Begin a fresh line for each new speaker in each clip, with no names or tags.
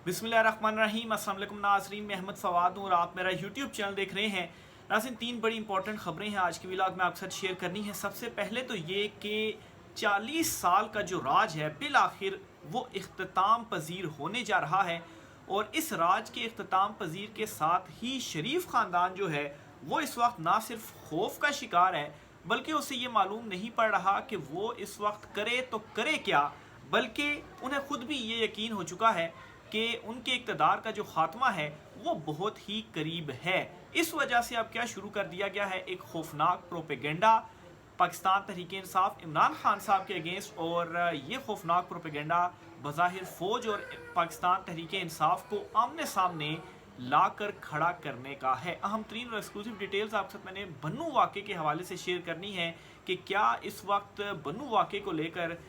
बिस्मिल्लाहिर्रहमानिर्रहीम। अस्सलाम वालेकुम नाज़रीन, मैं अहमद फवाद हूँ और आप मेरा यूट्यूब चैनल देख रहे हैं। नाज़रीन, तीन बड़ी इंपॉर्टेंट खबरें हैं आज के व्लॉग में आपके साथ शेयर करनी है। सबसे पहले तो ये कि 40 साल का जो राज है बिल आखिर वो इख्तिताम पजीर होने जा रहा है, और इस राज के इख्तिताम पजीर के साथ ही शरीफ ख़ानदान जो है वो इस वक्त ना सिर्फ खौफ का शिकार है, बल्कि उसे ये मालूम नहीं पड़ रहा कि वो इस वक्त करे तो करे क्या, बल्कि उन्हें खुद भी ये यकीन हो चुका है कि उनके इक़्तिदार का जो ख़ात्मा है वो बहुत ही करीब है। इस वजह से अब क्या शुरू कर दिया गया है, एक खौफनाक प्रोपेगेंडा पाकिस्तान तहरीक इंसाफ इमरान खान साहब के अगेंस्ट, और ये खौफनाक प्रोपेगेंडा बज़ाहिर फ़ौज और पाकिस्तान तहरीक इंसाफ को आमने सामने लाकर खड़ा करने का है। अहम तरीन और एक्सक्लूसिव डिटेल्स आपके साथ मैंने बन्नू वाक़े के हवाले से शेयर करनी है कि क्या इस वक्त बन्नू वाक़े को लेकर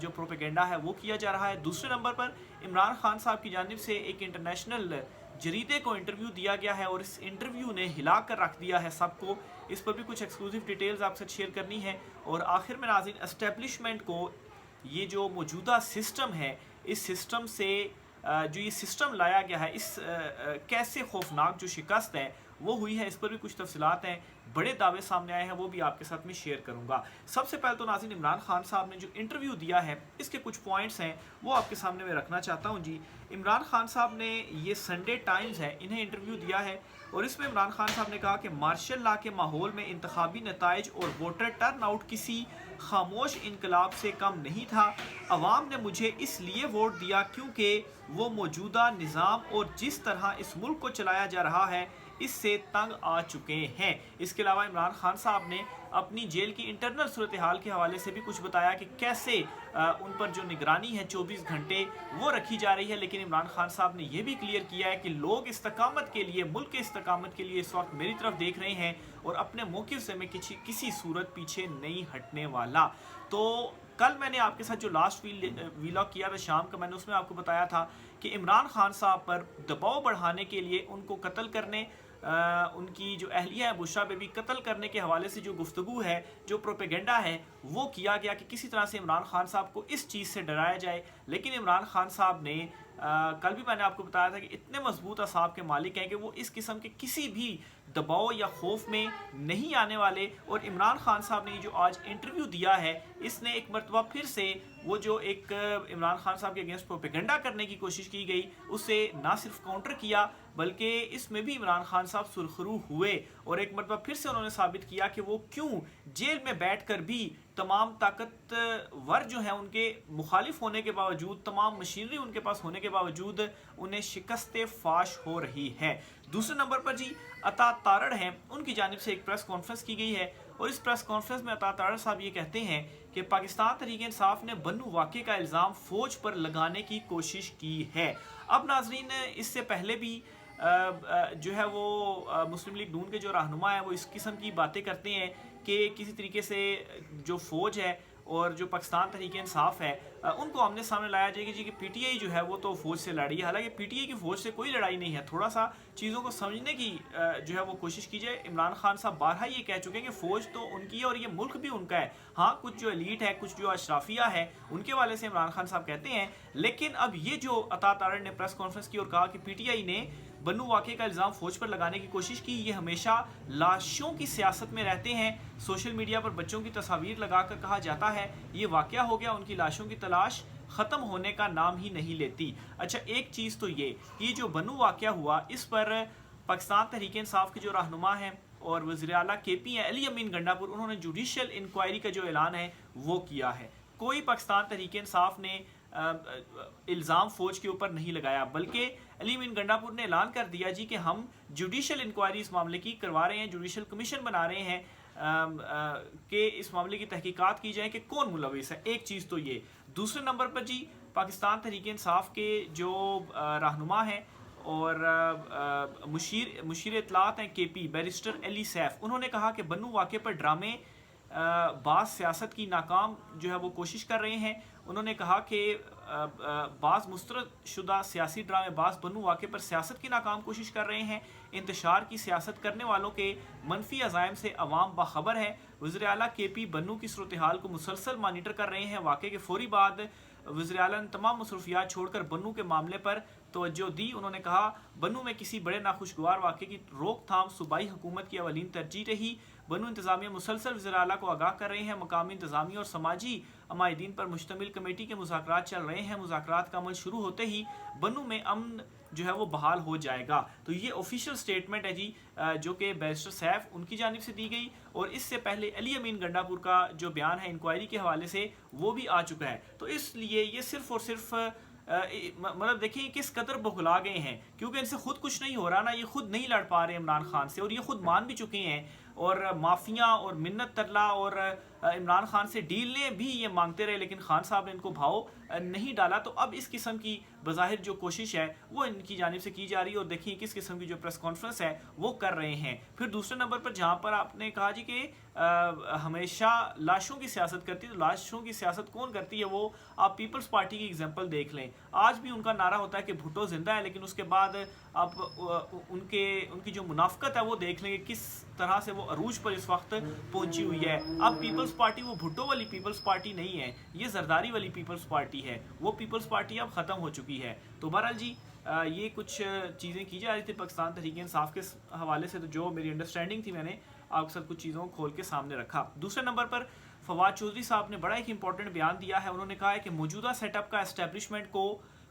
जो प्रोपेगेंडा है वो किया जा रहा है। दूसरे नंबर पर इमरान खान साहब की जानिब से एक इंटरनेशनल जरीदे को इंटरव्यू दिया गया है और इस इंटरव्यू ने हिला कर रख दिया है सबको। इस पर भी कुछ एक्सक्लूसिव डिटेल्स आपसे शेयर करनी है। और आखिर में नाज़रीन, एस्टेब्लिशमेंट को ये जो मौजूदा सिस्टम है, इस सिस्टम से जो ये सिस्टम लाया गया है, इस कैसे खौफनाक जो शिकस्त है वो हुई है, इस पर भी कुछ तफसीलात हैं, बड़े दावे सामने आए हैं, वो भी आपके साथ में शेयर करूंगा। सबसे पहले तो नाज़रीन, इमरान खान साहब ने जो इंटरव्यू दिया है इसके कुछ पॉइंट्स हैं वो आपके सामने मैं रखना चाहता हूं जी। इमरान खान साहब ने, ये संडे टाइम्स है, इन्हें इंटरव्यू दिया है और इसमें इमरान खान साहब ने कहा कि मार्शल लॉ के माहौल में इंतखाबी नताइज और वोटर टर्न आउट किसी खामोश इनकलाब से कम नहीं था। अवाम ने मुझे इसलिए वोट दिया क्योंकि वो मौजूदा निज़ाम और जिस तरह इस मुल्क को चलाया जा रहा है इससे तंग आ चुके हैं। इसके अलावा इमरान खान साहब ने अपनी जेल की इंटरनल सूरत हाल के हवाले से भी कुछ बताया कि कैसे उन पर जो निगरानी है 24 घंटे वो रखी जा रही है। लेकिन इमरान खान साहब ने यह भी क्लियर किया है कि लोग इस्तकामत के लिए, मुल्क के इस्तकामत के लिए इस वक्त मेरी तरफ देख रहे हैं और अपने मौक़िफ़ से मैं किसी सूरत पीछे नहीं हटने वाला। तो कल मैंने आपके साथ जो लास्ट व्लॉग किया था शाम का, मैंने उसमें आपको बताया था कि इमरान खान साहब पर दबाव बढ़ाने के लिए उनको कत्ल करने, उनकी जो अहलिया है बुशरा बेबी कत्ल करने के हवाले से जो गुफ्तगू है, जो प्रोपेगेंडा है वो किया गया कि किसी तरह से इमरान खान साहब को इस चीज़ से डराया जाए। लेकिन इमरान खान साहब ने कल भी मैंने आपको बताया था कि इतने मजबूत असाब के मालिक हैं कि वो इस किस्म के किसी भी दबाव या खौफ में नहीं आने वाले। और इमरान खान साहब ने जो आज इंटरव्यू दिया है, इसने एक मरतबा फिर से वो जो एक इमरान खान साहब के अगेंस्ट प्रोपेगेंडा करने की कोशिश की गई उसे ना सिर्फ काउंटर किया, बल्कि इसमें भी इमरान खान साहब सुरखरू हुए और एक मरतबा फिर से उन्होंने साबित किया कि वो क्यों जेल में बैठकर भी तमाम ताकतवर जो हैं उनके मुखालिफ होने के बावजूद, तमाम मशीनरी उनके पास होने के बावजूद उन्हें शिकस्त फाश हो रही है। दूसरे नंबर पर जी अता तारड़ हैं, उनकी जानिब से एक प्रेस कॉन्फ्रेंस की गई है और इस प्रेस कॉन्फ्रेंस में अता तारड़ साहब ये कहते हैं कि पाकिस्तान तहरीक इंसाफ ने बन्नू वाक़े का इल्ज़ाम फ़ौज पर लगाने की कोशिश की है। अब नाजरीन, इससे पहले भी जो है वो मुस्लिम लीग नून के जो रहनुमा है वो इस किस्म की बातें करते हैं कि किसी तरीके से जो फ़ौज है और जो पाकिस्तान तहरीक इंसाफ है उनको आमने सामने लाया जाएगा जी कि पीटीआई जो है वो तो फ़ौज से लड़ी है। हालांकि पीटीआई की फ़ौज से कोई लड़ाई नहीं है। थोड़ा सा चीज़ों को समझने की जो है वो कोशिश कीजिए। इमरान खान साहब बारहा ये कह चुके हैं कि फ़ौज तो उनकी है और ये मुल्क भी उनका है। हाँ, कुछ जो एलीट है, कुछ जो अशराफिया है, उनके वाले से इमरान खान साहब कहते हैं। लेकिन अब ये जो अता तारड़ ने प्रेस कॉन्फ्रेंस की और कहा कि पीटीआई ने बन्नू वाक़े का इल्ज़ाम फ़ौज पर लगाने की कोशिश की, ये हमेशा लाशों की सियासत में रहते हैं। सोशल मीडिया पर बच्चों की तस्वीर लगाकर कहा जाता है ये वाक़या हो गया, उनकी लाशों की तलाश ख़त्म होने का नाम ही नहीं लेती। अच्छा, एक चीज़ तो ये जो बन्नू वाक़या हुआ, इस पर पाकिस्तान तहरीक इंसाफ के जो रहनुमा हैं और वज़ीर आला केपी हैं अली अमीन गंडापुर, उन्होंने जुडिशल इंक्वायरी का जो ऐलान है वो किया है। कोई पाकिस्तान तहरीक इंसाफ ने इल्ज़ाम फ़ौज के ऊपर नहीं लगाया, बल्कि अली अमीन गंडापुर ने ऐलान कर दिया जी कि हम जुडिशल इंक्वायरी इस मामले की करवा रहे हैं, जुडिशल कमीशन बना रहे हैं कि इस मामले की तहकीकात की जाए कि कौन मुलविस है। एक चीज़ तो ये। दूसरे नंबर पर जी पाकिस्तान तहरीक इंसाफ के जो रहनुमा हैं और मुशीर इत्तलात हैं केपी, बैरिस्टर अली सैफ, उन्होंने कहा कि बन्नू वाक़े पर ड्रामे बाज़ सियासत की नाकाम जो है वो कोशिश कर रहे हैं। उन्होंने कहा कि बाज़ मुस्तरदशुदा सियासी ड्रामेबाज बन्नू वाक़े पर सियासत की नाकाम कोशिश कर रहे हैं। इंतशार की सियासत करने वालों के मनफी अज़ाइम से अवाम बाखबर है। वज़ीर आला के पी बन्नू की सूरत हाल को मुसलसल मानीटर कर रहे हैं। वाक़े के फौरी बाद वज़ीर आला ने तमाम मसरूफियात छोड़कर बन्नू के मामले पर तवज्जो दी। उन्होंने कहा बन्नू में किसी बड़े नाखुशगवार वाक़े की रोकथाम सूबाई हुकूमत की अवलीन तरजीह रही। बन्नू इंतज़ामिया मुसलसल वज़ीर आला को आगाह कर रहे हैं। मकामी इंतज़ामिया और समाजी अमायदीन पर मुश्तमिल कमेटी के मुज़ाकरात चल रहे हैं। मुज़ाकरात का अमल शुरू होते ही बन्नू में अमन जो है वो बहाल हो जाएगा। तो ये ऑफिशियल स्टेटमेंट है जी, जो कि बैरिस्टर सैफ उनकी जानिब से दी गई। और इससे पहले अली अमीन गंडापुर का जो बयान है इंक्वायरी के हवाले से वो भी आ चुका है। तो इसलिए ये सिर्फ और सिर्फ मतलब देखिए किस कदर बौखला गए हैं, क्योंकि इनसे खुद कुछ नहीं हो रहा ना, ये खुद नहीं लड़ पा रहे इमरान खान से, और ये खुद मान भी चुके हैं। और माफिया और मिन्नत तरला और इमरान खान से डील भी ये मांगते रहे, लेकिन खान साहब ने इनको भाव नहीं डाला। तो अब इस किस्म की बज़ाहिर जो कोशिश है वो इनकी जानिब से की जा रही है। और देखिए किस किस्म की जो प्रेस कॉन्फ्रेंस है वो कर रहे हैं। फिर दूसरे नंबर पर जहाँ पर आपने कहा जी कि हमेशा लाशों की सियासत करती है, तो लाशों की सियासत कौन करती है वो आप पीपल्स पार्टी की एग्जांपल देख लें। आज भी उनका नारा होता है कि भुट्टो जिंदा है, लेकिन उसके बाद आप उनकी जो मुनाफकत है वो देख लेंगे किस तरह से वो अरूज पर इस वक्त पहुंची हुई है। अब पीपल्स पार्टी वो भुट्टो वाली पीपल्स पार्टी नहीं है, ये जरदारी वाली पीपल्स पार्टी है। वो पीपल्स पार्टी अब ख़त्म हो चुकी है। तो बहरहाल जी ये कुछ चीज़ें की जा रही थी पाकिस्तान तहरीक इंसाफ के हवाले से, तो जो मेरी अंडरस्टैंडिंग थी मैंने आपके साथ कुछ चीज़ों को खोल के सामने रखा। दूसरे नंबर पर फवाद चौधरी साहब ने बड़ा एक इंपॉर्टेंट बयान दिया है। उन्होंने कहा है कि मौजूदा सेटअप का एस्टेब्लिशमेंट को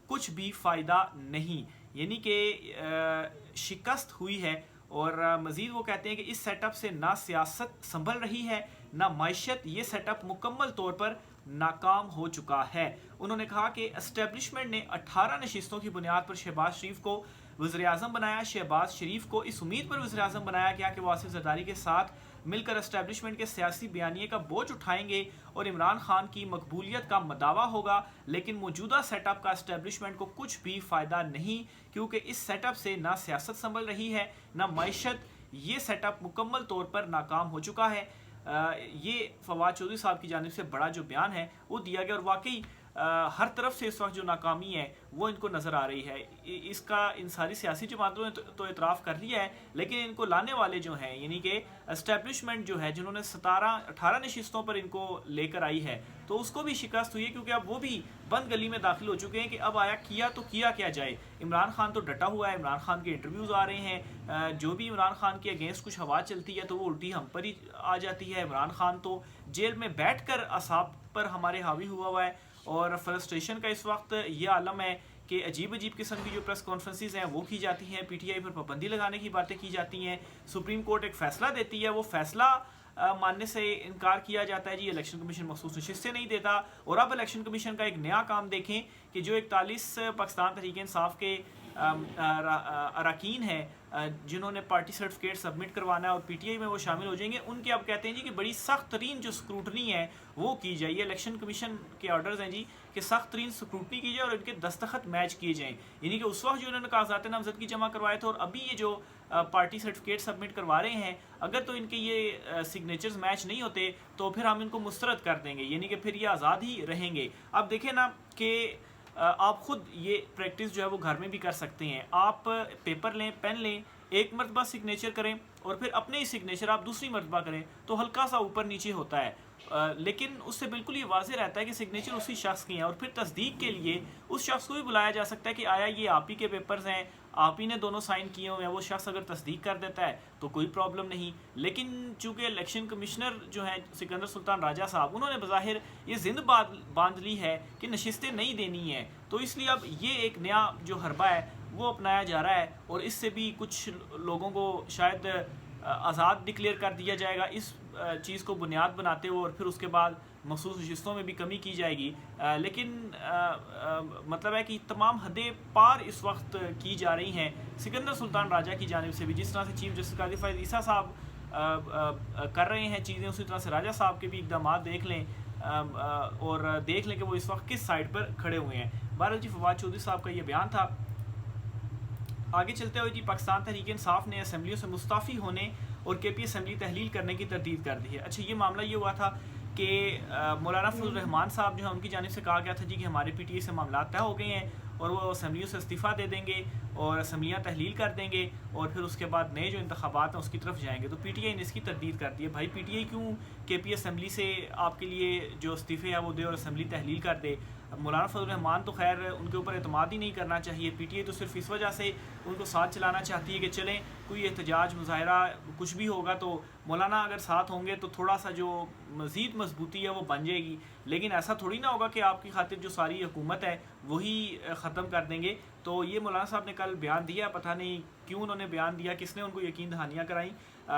कुछ भी फ़ायदा नहीं, यानी कि शिकस्त हुई है। और मज़ीद वो कहते हैं कि इस सेटअप से ना सियासत संभल रही है ना मैशत, ये सेटअप मुकम्मल तौर पर नाकाम हो चुका है। उन्होंने कहा कि एस्टेब्लिशमेंट ने 18 नशिस्तों की बुनियाद पर शहबाज शरीफ को वज़ीर आज़म बनाया। शहबाज शरीफ को इस उम्मीद पर वज़ीर आज़म बनाया गया कि वो आसिफ ज़रदारी के साथ मिलकर एस्टेब्लिशमेंट के सियासी बयानिए का बोझ उठाएंगे और इमरान खान की मकबूलियत का दावा होगा। लेकिन मौजूदा सेटअप का एस्टेब्लिशमेंट को कुछ भी फ़ायदा नहीं, क्योंकि इस सेटअप से ना सियासत संभल रही है ना मैशत। ये सेटअप मुकम्मल तौर पर नाकाम हो चुका है। ये फवाद चौधरी साहब की जानिब से बड़ा जो बयान है वो दिया गया। और वाकई हर तरफ से इस वक्त जो नाकामी है वो इनको नज़र आ रही है। इसका इन सारी सियासी जमातों ने तो इतराफ़ कर लिया है, लेकिन इनको लाने वाले जो हैं यानी कि एस्टेब्लिशमेंट जो है जिन्होंने 17-18 नशिस्तों पर इनको लेकर आई है, तो उसको भी शिकस्त हुई है, क्योंकि अब वो भी बंद गली में दाखिल हो चुके हैं कि अब आया किया तो किया क्या जाए। इमरान खान तो डटा हुआ है, इमरान खान के इंटरव्यूज़ आ रहे हैं, जो भी इमरान खान के अगेंस्ट कुछ हवा चलती है तो वो उल्टी हम पर ही आ जाती है। इमरान खान तो जेल में बैठ कर असाब पर हमारे हावी हुआ है। और फ्रस्ट्रेशन का इस वक्त ये आलम है कि अजीब अजीब किस्म की जो प्रेस कॉन्फ्रेंसेस हैं वो की जाती हैं, पीटीआई पर पाबंदी लगाने की बातें की जाती हैं, सुप्रीम कोर्ट एक फ़ैसला देती है, वो फ़ैसला मानने से इनकार किया जाता है जी, इलेक्शन कमीशन मखसूस नशिस्तें नहीं देता। और अब इलेक्शन कमीशन का एक नया काम देखें कि जो 41 पाकिस्तान तहरीक इंसाफ के अरकान हैं जिन्होंने पार्टी सर्टिफिकेट सबमिट करवाना है और पीटीआई में वो शामिल हो जाएंगे, उनके अब कहते हैं जी कि बड़ी सख्त तरीन जो स्क्रूटनी है वो की जाए। इलेक्शन कमीशन के ऑर्डर्स हैं जी कि सख्त तरीन स्क्रूटनी की जाए और इनके दस्तखत मैच किए जाएँ। यानी कि उस वक्त जो इन्होंने कागजात नामजदगी जमा करवाए थे और अभी ये जो पार्टी सर्टिफिकेट सबमिट करवा रहे हैं, अगर तो इनके ये सिग्नेचर्स मैच नहीं होते तो फिर हम इनको मुस्तरद कर देंगे, यानी कि फिर ये आज़ाद ही रहेंगे। अब देखें ना कि आप ख़ुद ये प्रैक्टिस जो है वो घर में भी कर सकते हैं। आप पेपर लें, पेन लें, एक मरतबा सिग्नेचर करें और फिर अपने ही सिग्नेचर आप दूसरी मरतबा करें तो हल्का सा ऊपर नीचे होता है, लेकिन उससे बिल्कुल ये वाज़ेह रहता है कि सिग्नेचर उसी शख्स की हैं। और फिर तस्दीक के लिए उस शख्स को भी बुलाया जा सकता है कि आया ये आप ही के पेपर्स हैं, आप ही ने दोनों साइन किए हुए हैं। वो शख्स अगर तस्दीक कर देता है तो कोई प्रॉब्लम नहीं। लेकिन चूँकि इलेक्शन कमिश्नर जो हैं सिकंदर सुल्तान राजा साहब, उन्होंने बज़ाहिर ये जिंद बांध ली है कि नशिस्तें नहीं देनी है, तो इसलिए अब ये एक नया जो हरबा है वो अपनाया जा रहा है और इससे भी कुछ लोगों को शायद आज़ाद डिक्लेयर कर दिया जाएगा इस चीज़ को बुनियाद बनाते हुए, और फिर उसके बाद मखसूस नशिस्तों में भी कमी की जाएगी। लेकिन मतलब है कि तमाम हदें पार इस वक्त की जा रही हैं सिकंदर सुल्तान राजा की जानिब से भी। जिस तरह से चीफ जस्टिस काजी फ़ाइज़ ईसा साहब कर रहे हैं चीज़ें, उसी तरह से राजा साहब के भी इक़दाम देख लें और देख लें कि वो इस वक्त किस साइड पर खड़े हुए हैं। बहरहाल जी फवाद चौधरी साहब का ये बयान था। आगे चलते हुए जी पाकिस्तान तहरीक इंसाफ ने असम्बलियों से मुस्ताफ़ी होने और केपी असम्बली तहलील करने की तरदीद कर दी है। अच्छा, ये मामला ये हुआ था कि मौलाना फजल रहमान साहब जो है उनकी जानिब से कहा गया था जी कि हमारे पीटीआई से मामला तय हो गए हैं और वो असम्बलियों से इस्तीफ़ा दे देंगे और असम्बलियाँ तहलील कर देंगे और फिर उसके बाद नए जो इंतखाबात हैं उसकी तरफ जाएंगे। तो पीटीआई ने इसकी तरदीद कर दी है। भाई पीटीआई क्यों केपी असम्बली से आपके लिए जो इस्तीफ़े है वो दे और असम्बली तहलील कर दे? مولانا فضل الرحمان تو خیر ان کے اوپر اعتماد ہی نہیں کرنا چاہیے. پی ٹی آئی تو صرف اس وجہ سے ان کو ساتھ چلانا چاہتی ہے کہ چلیں کوئی احتجاج مظاہرہ کچھ بھی ہوگا تو مولانا اگر ساتھ ہوں گے تو تھوڑا سا جو مزید مضبوطی ہے وہ بن جائے گی. لیکن ایسا تھوڑی نہ ہوگا کہ آپ کی خاطر جو ساری حکومت ہے وہی ختم کر دیں گے. تو یہ مولانا صاحب نے کل بیان دیا, پتہ نہیں کیوں انہوں نے بیان دیا, کس نے ان کو یقین دہانیاں کرائیں,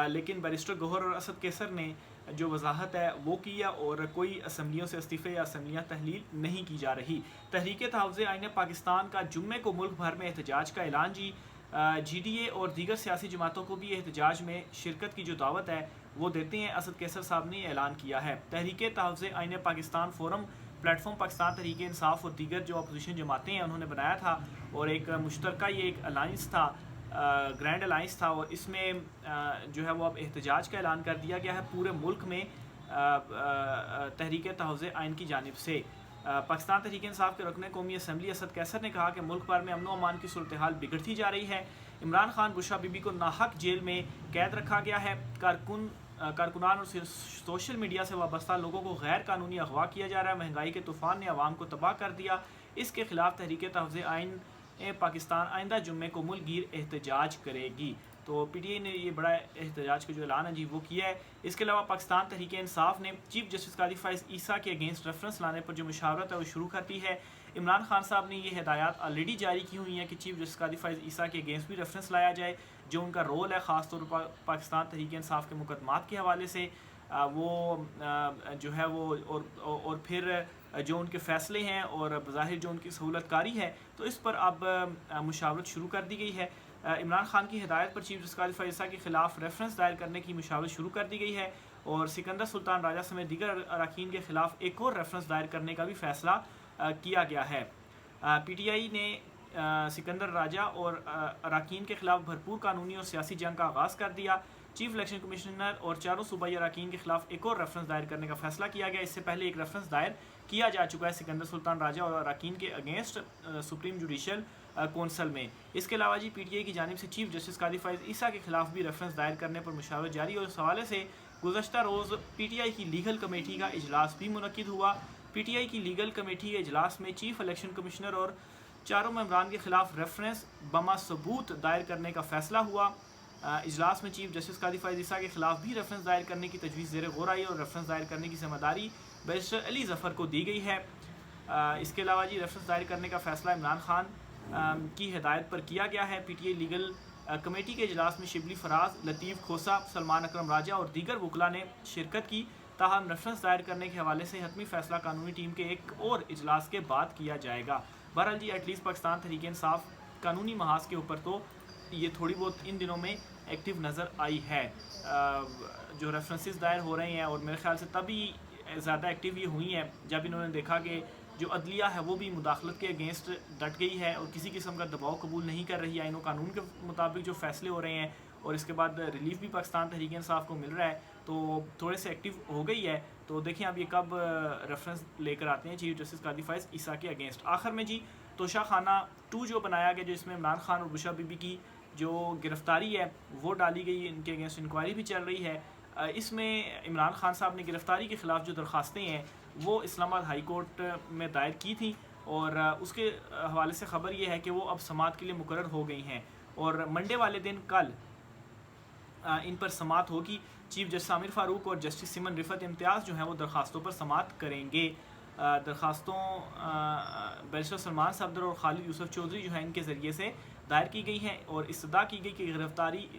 لیکن بیرسٹر گوہر اور اسد کیسر نے جو وضاحت ہے وہ کیا اور کوئی اسمبلیوں سے استعفے یا اسمبلیاں تحلیل نہیں کی جا رہی. تحریک تحفظ آئین پاکستان کا جمعے کو ملک بھر میں احتجاج کا اعلان. جی ڈی اے اور دیگر سیاسی جماعتوں کو بھی احتجاج میں شرکت کی جو دعوت ہے وہ دیتے ہیں. اسد کیسر صاحب نے اعلان کیا ہے. تحریک تحفظ آئین Pakistan forum plate form Pakistan Tehreek Insaf اور دیگر جو اپوزیشن جماعتیں ہیں انہوں نے بنایا تھا اور ایک مشترکہ یہ ایک الائنس تھا, گرینڈ الائنس تھا, اور اس میں جو ہے وہ اب احتجاج کا اعلان کر دیا گیا ہے پورے ملک میں تحریک تحفظ آئین کی جانب سے. پاکستان تحریک انصاف کے رکن قومی اسمبلی اسد کیسر نے کہا کہ ملک بھر میں امن و امان کی صورتحال بگڑتی جا رہی ہے. عمران خان بشرا بی بی کو ناحق جیل میں قید رکھا گیا ہے. کارکنان اور سوشل میڈیا سے وابستہ لوگوں کو غیر قانونی اغوا کیا جا رہا ہے. مہنگائی کے طوفان نے عوام کو تباہ کر دیا. اس کے خلاف تحریک تحفظ آئین پاکستان آئندہ جمعے کو ملک گیر احتجاج کرے گی. تو پی ٹی آئی نے یہ بڑا احتجاج کا جو اعلان ہے جی وہ کیا ہے. اس کے علاوہ پاکستان تحریک انصاف نے چیف جسٹس قاضی فائز عیسیٰ کے اگینسٹ ریفرنس لانے پر جو مشاورت ہے وہ شروع کر دی ہے. عمران خان صاحب نے یہ ہدایات آلریڈی جاری کی ہوئی ہیں کہ چیف جسٹس قاضی فائز عیسیٰ کے اگینسٹ بھی ریفرنس لایا جائے. جو ان کا رول ہے خاص طور پر پاکستان تحریک انصاف کے مقدمات کے حوالے سے وہ جو ہے وہ اور پھر جو ان کے فیصلے ہیں اور بظاہر جو ان کی سہولت کاری ہے تو اس پر اب مشاورت شروع کر دی گئی ہے. عمران خان کی ہدایت پر چیف جسٹس قاضی فائز عیسیٰ کے خلاف ریفرنس دائر کرنے کی مشاورت شروع کر دی گئی ہے اور سکندر سلطان راجہ سمیت دیگر اراکین کے خلاف ایک اور ریفرنس دائر کرنے کا بھی فیصلہ کیا گیا ہے. پی ٹی آئی نے سکندر راجہ اور اراکین کے خلاف بھرپور قانونی اور سیاسی جنگ کا آغاز کر دیا. چیف الیکشن کمشنر اور چاروں صوبائی اراکین کے خلاف ایک اور ریفرنس دائر کرنے کا فیصلہ کیا گیا. اس سے پہلے ایک ریفرنس دائر کیا جا چکا ہے سکندر سلطان راجہ اور اراکین کے اگینسٹ سپریم جوڈیشل کونسل میں. اس کے علاوہ جی پی ٹی آئی کی جانب سے چیف جسٹس قاضی فائز عیسیٰ کے خلاف بھی ریفرنس دائر کرنے پر مشاورت جاری. اور اس حوالے سے گزشتہ روز پی ٹی آئی کی لیگل کمیٹی کا اجلاس بھی منعقد ہوا. پی ٹی آئی کی لیگل کمیٹی کے اجلاس میں چیف الیکشن کمشنر اور چاروں ممبران کے خلاف ریفرنس بما ثبوت دائر کرنے کا فیصلہ ہوا. اجلاس میں چیف جسٹس قاضی فائز عیسیٰ کے خلاف بھی ریفرنس دائر کرنے کی تجویز زیر غور آئی اور ریفرنس دائر کرنے کی ذمہ داری بیرسٹر علی ظفر کو دی گئی ہے. اس کے علاوہ جی ریفرنس دائر کرنے کا فیصلہ عمران خان کی ہدایت پر کیا گیا ہے. P T I legal committee کے اجلاس میں شبلی فراز, لطیف کھوسا, سلمان اکرم راجہ اور دیگر وکلاء نے شرکت کی. تاہم ریفرنس دائر کرنے کے حوالے سے حتمی فیصلہ قانونی ٹیم کے ایک اور اجلاس کے بعد کیا جائے گا. بہرحال جی ایٹ لیسٹ پاکستان تحریک انصاف قانونی محاذ کے اوپر تو یہ تھوڑی بہت ان دنوں میں ایکٹیو نظر آئی ہے. جو ریفرنسز دائر ہو رہے ہیں اور میرے خیال سے تبھی زیادہ ایکٹیو یہ ہوئی ہیں جب انہوں نے دیکھا کہ جو عدلیہ ہے وہ بھی مداخلت کے اگینسٹ ڈٹ گئی ہے اور کسی قسم کا دباؤ قبول نہیں کر رہی ہے. آئین و قانون کے مطابق جو فیصلے ہو رہے ہیں اور اس کے بعد ریلیف بھی پاکستان تحریک انصاف کو مل رہا ہے تو تھوڑے سے ایکٹیو ہو گئی ہے. تو دیکھیں اب یہ کب ریفرنس لے کر آتے ہیں چیف جسٹس قاضی فائز عیسیٰ کے اگینسٹ. آخر میں جی توشہ خانہ 2 جو بنایا گیا جس میں عمران خان اور بشرا بی بی کی جو گرفتاری ہے وہ ڈالی گئی, ان کے اگینسٹ انکوائری بھی چل رہی ہے. اس میں عمران خان صاحب نے گرفتاری کے خلاف جو درخواستیں ہیں وہ اسلام آباد ہائی کورٹ میں دائر کی تھیں اور اس کے حوالے سے خبر یہ ہے کہ وہ اب سماعت کے لیے مقرر ہو گئی ہیں اور منڈے والے دن کل ان پر سماعت ہوگی. چیف جسٹس عامر فاروق اور جسٹس سمن رفت امتیاز جو ہیں وہ درخواستوں پر سماعت کریں گے. درخواستوں بیرسٹر سلمان صفدر اور خالد یوسف چودھری جو ہیں ان کے ذریعے سے دائر کی گئی ہیں اور استدعا کی گئی کہ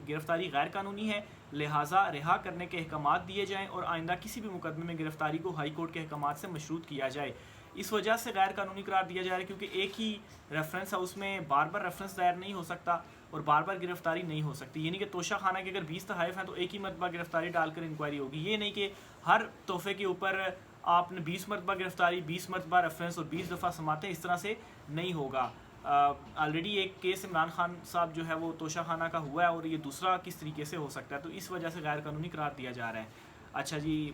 گرفتاری غیر قانونی ہے, لہٰذا رہا کرنے کے احکامات دیے جائیں اور آئندہ کسی بھی مقدمے میں گرفتاری کو ہائی کورٹ کے احکامات سے مشروط کیا جائے. اس وجہ سے غیر قانونی قرار دیا جا رہا ہے کیونکہ ایک ہی ریفرنس ہے, اس میں بار بار ریفرنس دائر نہیں ہو سکتا اور بار بار گرفتاری نہیں ہو سکتی. یعنی کہ توشہ خانہ کے اگر 20 تحائف ہیں تو ایک ہی مرتبہ گرفتاری ڈال کر انکوائری ہوگی. یہ نہیں کہ ہر تحفے کے اوپر آپ نے 20 مرتبہ گرفتاری, 20 مرتبہ ریفرنس اور 20 دفعہ سماعتیں, اس طرح سے نہیں ہوگا. آلریڈی ایک کیس عمران خان صاحب جو ہے وہ توشہ خانہ کا ہوا ہے اور یہ دوسرا کس طریقے سے ہو سکتا ہے, تو اس وجہ سے غیر قانونی قرار دیا جا رہا ہے. اچھا جی,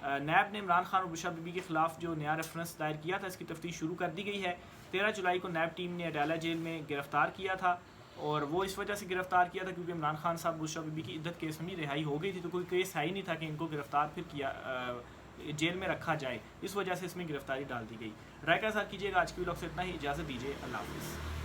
نیب نے عمران خان اور بشرا بی بی کے خلاف جو نیا ریفرنس دائر کیا تھا اس کی تفتیش شروع کر دی گئی ہے. 13 جولائی کو نیب ٹیم نے اڈالہ جیل میں گرفتار کیا تھا اور وہ اس وجہ سے گرفتار کیا تھا کیونکہ عمران خان صاحب بشرا بی بی کی عدت کیس میں رہائی ہو گئی تھی, تو کوئی کیس ہے ہی نہیں تھا کہ ان کو گرفتار پھر کیا जेल में रखा जाए, इस वजह से इसमें गिरफ्तारी डाल दी गई। राय का साथ कीजिएगा। आज की व्लॉग से इतना ही, इजाज़त दीजिए, अल्लाह हाफिज़।